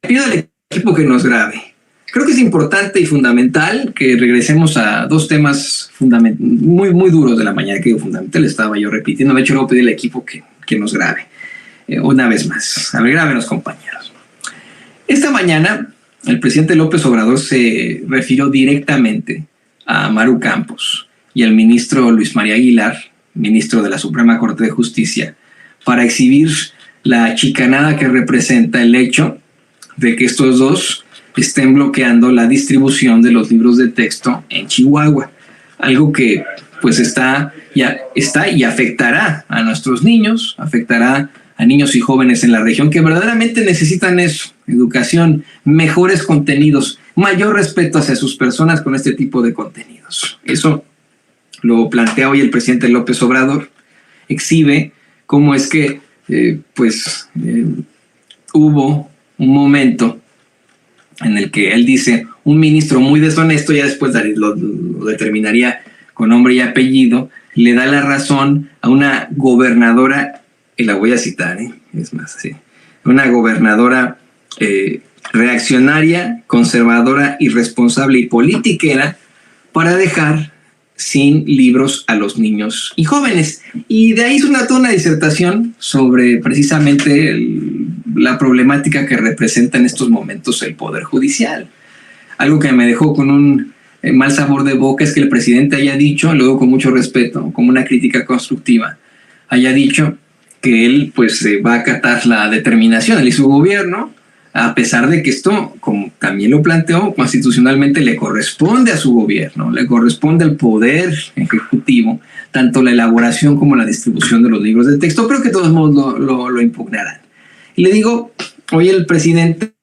pido al equipo que nos grabe. Creo que es importante y fundamental que regresemos a dos temas muy duros de la mañana, que fundamental estaba yo repitiendo. De hecho, le voy a pedir al equipo que nos grabe una vez más. A ver, grábenos, compañeros. Esta mañana, el presidente López Obrador se refirió directamente a Maru Campos y al ministro Luis María Aguilar, ministro de la Suprema Corte de Justicia, para exhibir la chicanada que representa el hecho de que estos dos estén bloqueando la distribución de los libros de texto en Chihuahua, algo que pues está y afectará a nuestros niños, afectará a niños y jóvenes en la región que verdaderamente necesitan eso: educación, mejores contenidos, mayor respeto hacia sus personas con este tipo de contenidos. Eso lo plantea hoy el presidente López Obrador, exhibe cómo es que hubo un momento en el que él dice un ministro muy deshonesto, ya después lo determinaría con nombre y apellido, le da la razón a una gobernadora, y la voy a citar, es más, sí, una gobernadora reaccionaria, conservadora, irresponsable y politiquera, para dejar sin libros a los niños y jóvenes. Y de ahí hizo toda una disertación sobre precisamente la problemática que representa en estos momentos el Poder Judicial. Algo que me dejó con un mal sabor de boca es que el presidente haya dicho, luego con mucho respeto, como una crítica constructiva, haya dicho que él pues va a acatar la determinación, él y su gobierno, a pesar de que esto, como también lo planteó, constitucionalmente le corresponde a su gobierno, le corresponde al Poder Ejecutivo, tanto la elaboración como la distribución de los libros de texto, pero que de todos modos lo impugnarán. Y le digo, hoy el presidente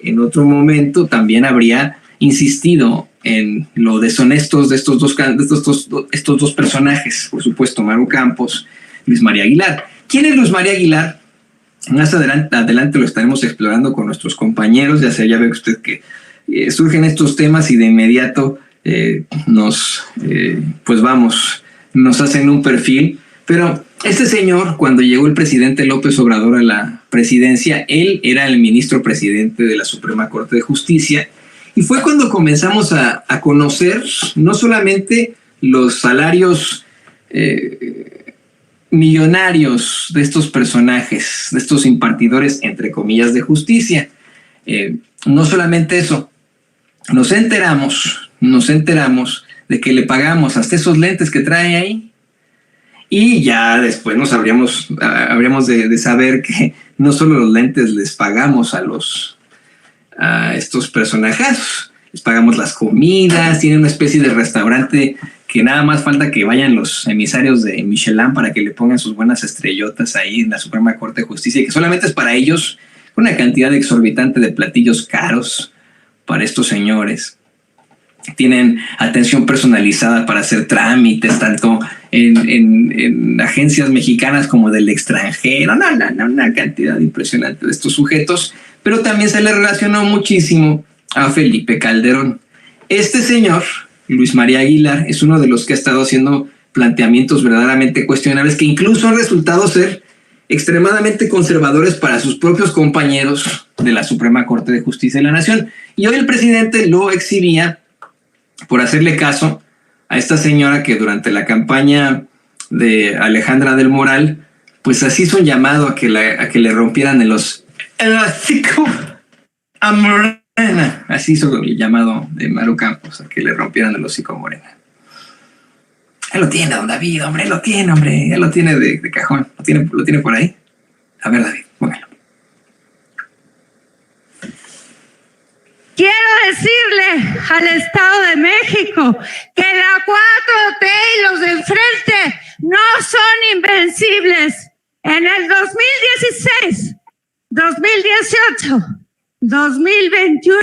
en otro momento también habría insistido en lo deshonestos de estos dos personajes, por supuesto, Maru Campos, Luis María Aguilar. ¿Quién es Luis María Aguilar? Más adelante lo estaremos explorando con nuestros compañeros. Ya ve usted que surgen estos temas y de inmediato nos hacen un perfil. Pero este señor, cuando llegó el presidente López Obrador a la presidencia, él era el ministro presidente de la Suprema Corte de Justicia, y fue cuando comenzamos a conocer no solamente los salarios millonarios de estos personajes, de estos impartidores, entre comillas, de justicia. No solamente eso, nos enteramos de que le pagamos hasta esos lentes que trae ahí, y ya después habríamos de saber que no solo los lentes les pagamos a estos personajes, les pagamos las comidas, tienen una especie de restaurante que nada más falta que vayan los emisarios de Michelin para que le pongan sus buenas estrellotas ahí en la Suprema Corte de Justicia, y que solamente es para ellos una cantidad exorbitante de platillos caros para estos señores. Tienen atención personalizada para hacer trámites, tanto en agencias mexicanas como del extranjero. Una cantidad impresionante de estos sujetos, pero también se le relacionó muchísimo a Felipe Calderón. Este señor, Luis María Aguilar, es uno de los que ha estado haciendo planteamientos verdaderamente cuestionables, que incluso han resultado ser extremadamente conservadores para sus propios compañeros de la Suprema Corte de Justicia de la Nación. Y hoy el presidente lo exhibía por hacerle caso a esta señora que durante la campaña de Alejandra del Moral, pues así hizo un llamado a que le rompieran el hocico a Morena. Así hizo el llamado de Maru Campos, a que le rompieran el hocico a Morena. Él lo tiene, don David, hombre, él lo tiene de cajón. ¿Lo tiene por ahí? A ver, David, póngalo. Quiero decirle al Estado de México que la 4T y los de enfrente no son invencibles. En el 2016, 2018, 2021,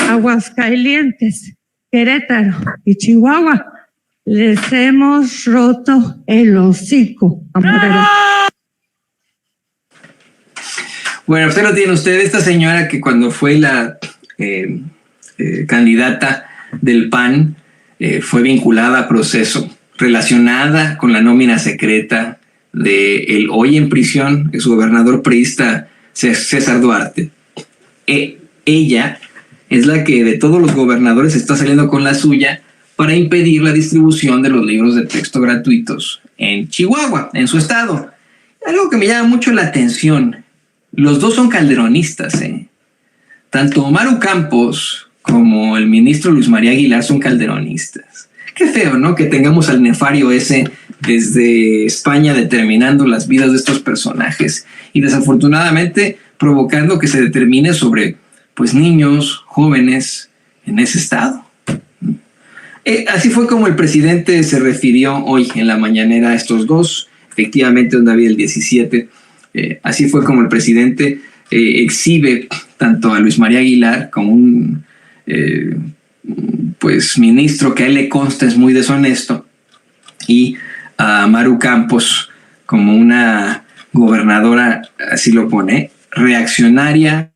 Aguascalientes, Querétaro y Chihuahua les hemos roto el hocico a Morena. Bueno, usted lo tiene esta señora que cuando fue la candidata del PAN fue vinculada a proceso, relacionada con la nómina secreta del hoy en prisión exgobernador priista César Duarte. ella es la que de todos los gobernadores está saliendo con la suya para impedir la distribución de los libros de texto gratuitos en Chihuahua, en su estado. Algo que me llama mucho la atención, los dos son calderonistas, ¿eh? Tanto Maru Campos como el ministro Luis María Aguilar son calderonistas. Qué feo, ¿no? Que tengamos al nefario ese desde España determinando las vidas de estos personajes y desafortunadamente provocando que se determine sobre, pues, niños, jóvenes en ese estado. Así fue como el presidente se refirió hoy en la mañanera a estos dos, efectivamente un David el 17. Así fue como el presidente exhibe tanto a Luis María Aguilar como un pues ministro que a él le consta es muy deshonesto, y a Maru Campos como una gobernadora, así lo pone, reaccionaria,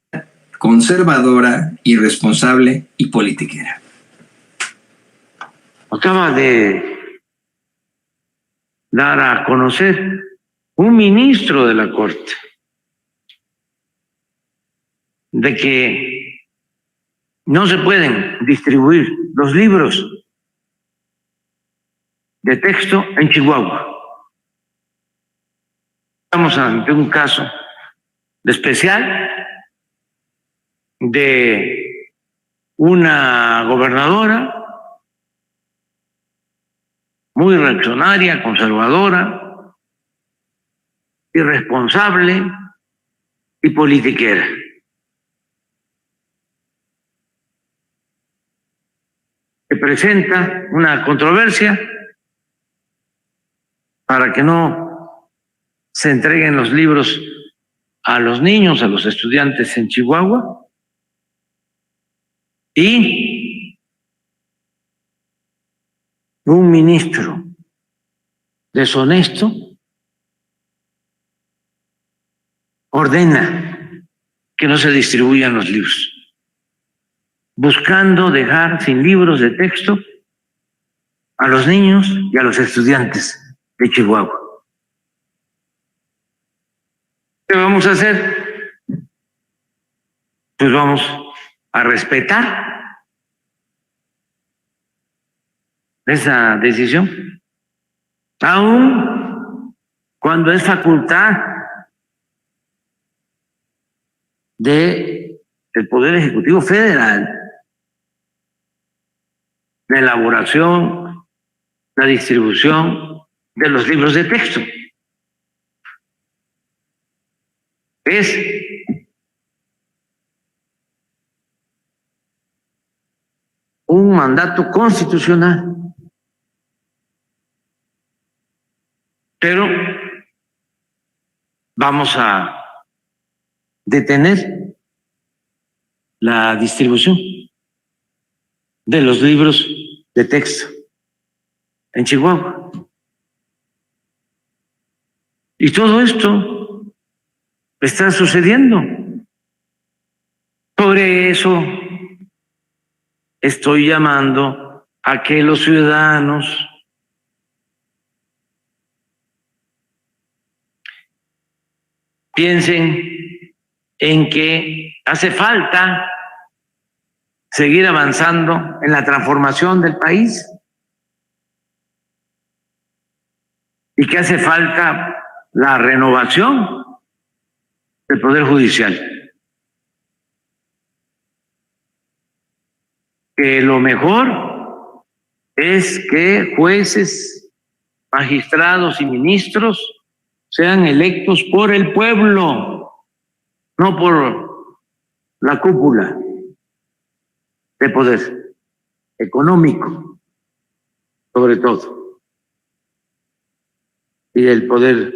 conservadora, irresponsable y politiquera. Acaba de dar a conocer un ministro de la Corte de que no se pueden distribuir los libros de texto en Chihuahua. Estamos ante un caso especial de una gobernadora muy reaccionaria, conservadora, irresponsable y politiquera. Que presenta una controversia para que no se entreguen los libros a los niños, a los estudiantes en Chihuahua, y un ministro deshonesto ordena que no se distribuyan los libros, buscando dejar sin libros de texto a los niños y a los estudiantes de Chihuahua. ¿Qué vamos a hacer? Pues vamos a respetar esa decisión, aun cuando es facultad del Poder Ejecutivo Federal la elaboración, la distribución de los libros de texto. Es un mandato constitucional, pero vamos a detener la distribución de los libros de texto en Chihuahua. Y todo esto está sucediendo. Por eso estoy llamando a que los ciudadanos piensen en que hace falta seguir avanzando en la transformación del país y que hace falta la renovación del Poder Judicial. Que lo mejor es que jueces, magistrados y ministros sean electos por el pueblo, no por la cúpula de poder económico, sobre todo, y del poder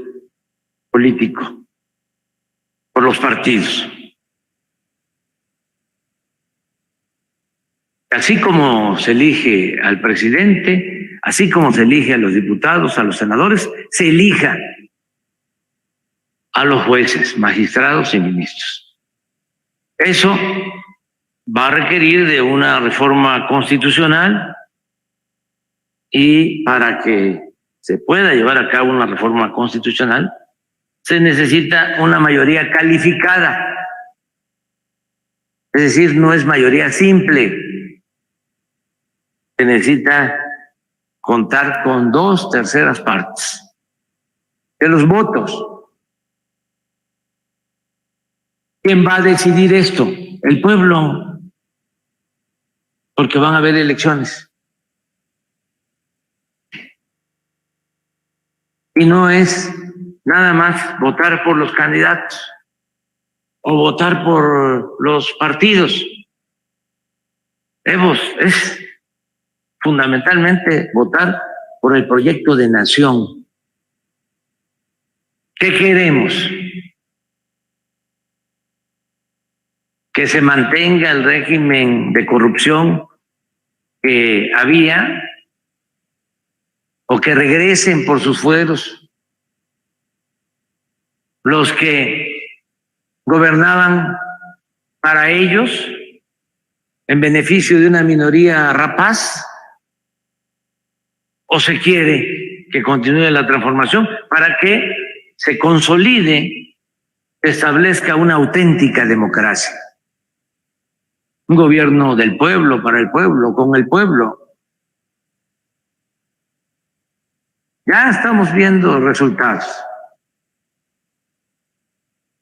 político, por los partidos. Así como se elige al presidente, así como se elige a los diputados, a los senadores, se elija a los jueces, magistrados y ministros. Eso va a requerir de una reforma constitucional, y para que se pueda llevar a cabo una reforma constitucional se necesita una mayoría calificada Es decir, no es mayoría simple. Se necesita contar con 2/3 partes de los votos. ¿Quién va a decidir esto? El pueblo, porque van a haber elecciones. Y no es nada más votar por los candidatos o votar por los partidos. Es fundamentalmente votar por el proyecto de nación. ¿Qué queremos? Que se mantenga el régimen de corrupción que había, o que regresen por sus fueros los que gobernaban para ellos en beneficio de una minoría rapaz, o se quiere que continúe la transformación para que se consolide, se establezca una auténtica democracia. Un gobierno del pueblo, para el pueblo, con el pueblo. Ya estamos viendo resultados.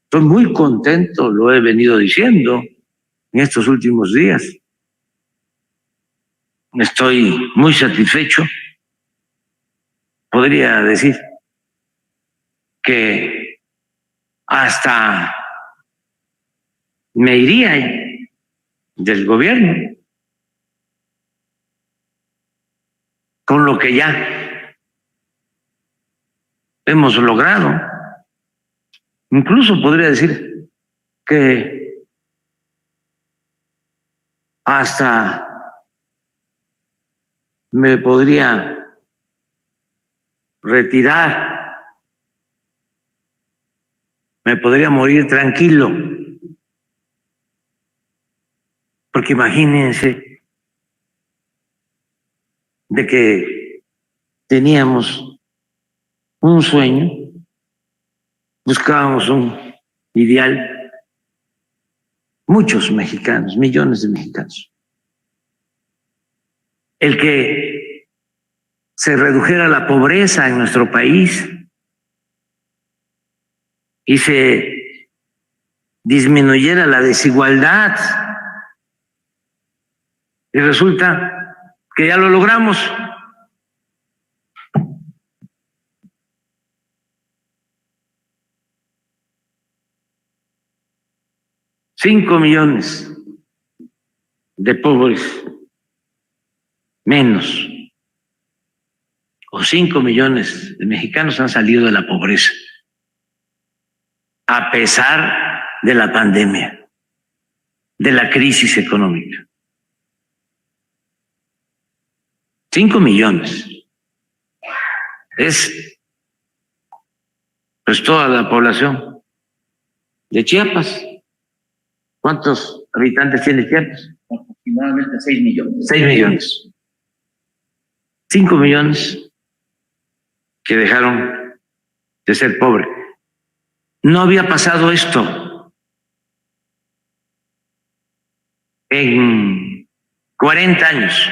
Estoy muy contento, lo he venido diciendo en estos últimos días. Estoy muy satisfecho. Podría decir que hasta me iría del gobierno con lo que ya hemos logrado. Incluso podría decir que hasta me podría retirar, me podría morir tranquilo. Porque imagínense de que teníamos un sueño, buscábamos un ideal, muchos mexicanos, millones de mexicanos, el que se redujera la pobreza en nuestro país y se disminuyera la desigualdad. Y resulta que ya lo logramos. $5 millones de pobres menos, o 5 millones de mexicanos han salido de la pobreza, a pesar de la pandemia, de la crisis económica. 5 millones. Es pues toda la población de Chiapas. ¿Cuántos habitantes tiene Chiapas? Aproximadamente 6 millones. 6 millones. 5 millones que dejaron de ser pobres. No había pasado esto en 40 años.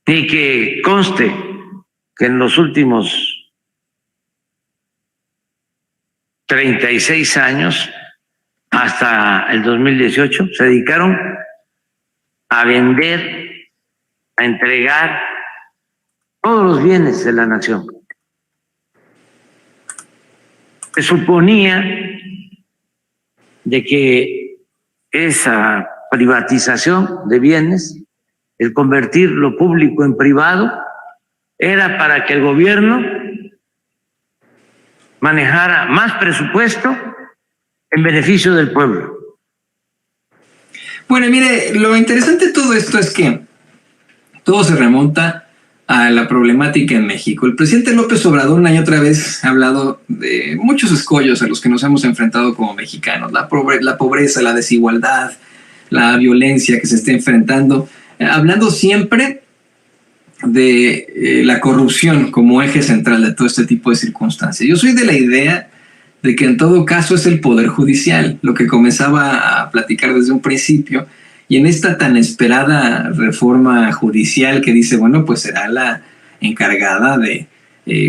Y que conste que en los últimos 36 años, hasta el 2018, se dedicaron a vender, a entregar todos los bienes de la nación. Se suponía de que esa privatización de bienes, el convertir lo público en privado, era para que el gobierno manejara más presupuesto en beneficio del pueblo. Bueno, mire, lo interesante de todo esto es que todo se remonta a la problemática en México. El presidente López Obrador una y otra vez ha hablado de muchos escollos a los que nos hemos enfrentado como mexicanos, la pobreza, la desigualdad, la violencia que se está enfrentando, hablando siempre de la corrupción como eje central de todo este tipo de circunstancias. Yo soy de la idea de que en todo caso es el Poder Judicial, lo que comenzaba a platicar desde un principio, y en esta tan esperada reforma judicial que dice, bueno, pues será la encargada de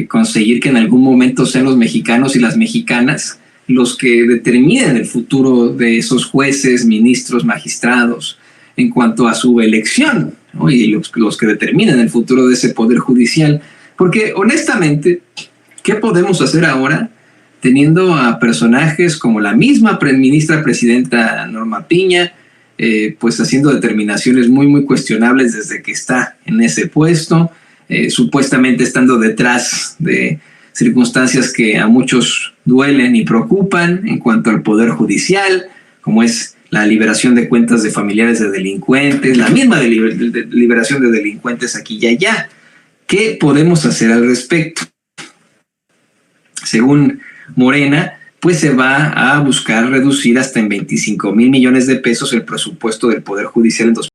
conseguir que en algún momento sean los mexicanos y las mexicanas los que determinen el futuro de esos jueces, ministros, magistrados, en cuanto a su elección, ¿no? Y los que determinen el futuro de ese Poder Judicial. Porque honestamente, ¿qué podemos hacer ahora teniendo a personajes como la misma ministra presidenta Norma Piña, pues haciendo determinaciones muy, muy cuestionables desde que está en ese puesto, supuestamente estando detrás de circunstancias que a muchos duelen y preocupan en cuanto al Poder Judicial, como es la liberación de cuentas de familiares de delincuentes, la misma liberación de delincuentes aquí y allá? ¿Qué podemos hacer al respecto? Según Morena, pues se va a buscar reducir hasta en 25,000 millones de pesos el presupuesto del Poder Judicial en